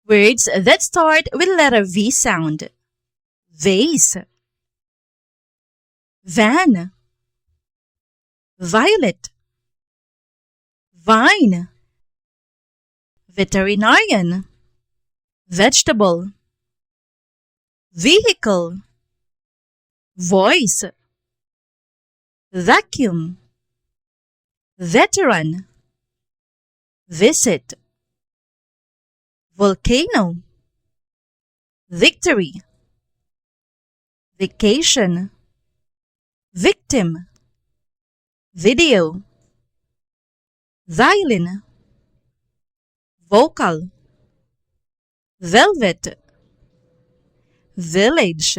Words that start with letter V sound. Vase, van, violet, vine, veterinarian, vegetable, vehicle, voice, vacuum, veteran, visit, volcano, victory, vacation, victim, video, violin, vocal, velvet, village.